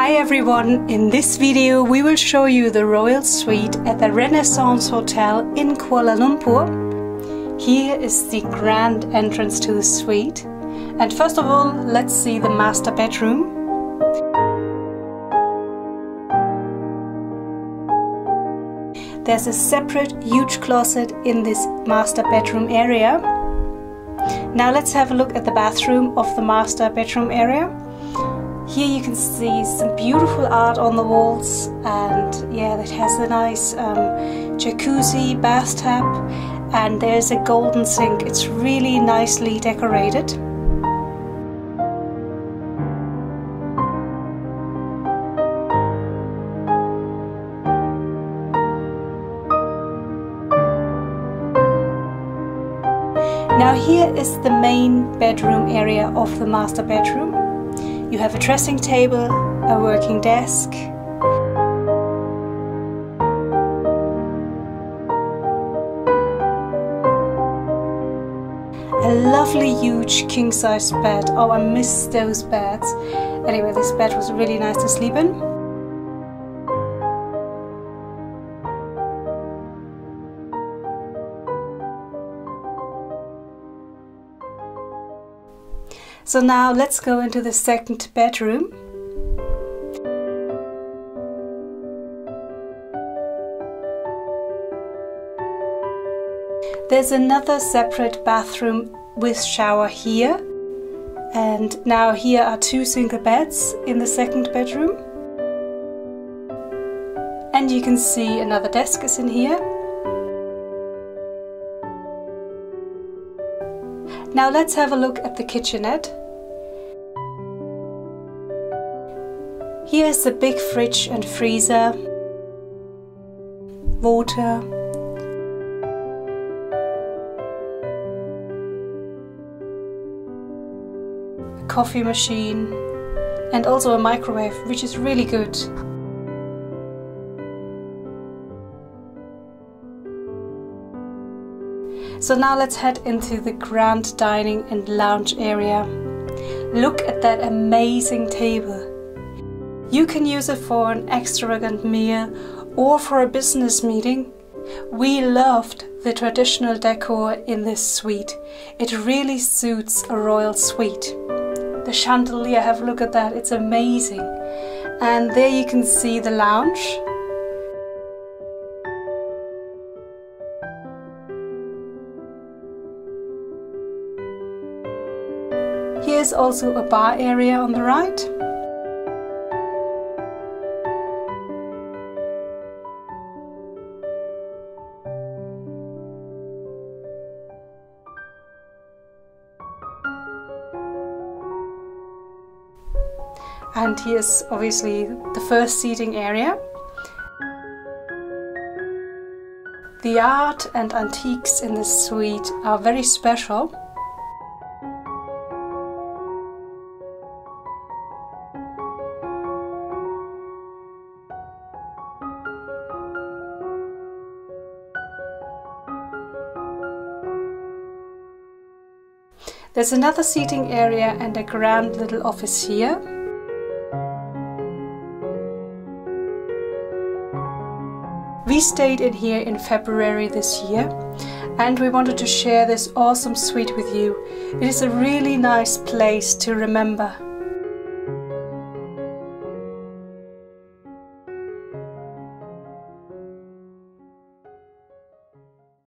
Hi everyone, in this video we will show you the royal suite at the Renaissance Hotel in Kuala Lumpur. Here is the grand entrance to the suite, and first of all let's see the master bedroom. There's a separate huge closet in this master bedroom area. Now let's have a look at the bathroom of the master bedroom area. Here you can see some beautiful art on the walls, and yeah, it has a nice jacuzzi, bathtub, and there's a golden sink. It's really nicely decorated. Now here is the main bedroom area of the master bedroom. You have a dressing table, a working desk, a lovely huge king-size bed. Oh, I miss those beds. Anyway, this bed was really nice to sleep in. So now let's go into the second bedroom. There's another separate bathroom with shower here, and now here are two single beds in the second bedroom. And you can see another desk is in here. Now let's have a look at the kitchenette. Here's the big fridge and freezer, water, a coffee machine, and also a microwave, which is really good. So now let's head into the grand dining and lounge area. Look at that amazing table. You can use it for an extravagant meal or for a business meeting. We loved the traditional decor in this suite. It really suits a royal suite. The chandelier, have a look at that, it's amazing. And there you can see the lounge. Here's also a bar area on the right. And here's obviously the first seating area. The art and antiques in this suite are very special. There's another seating area and a grand little office here. We stayed in here in February this year, and we wanted to share this awesome suite with you. It is a really nice place to remember.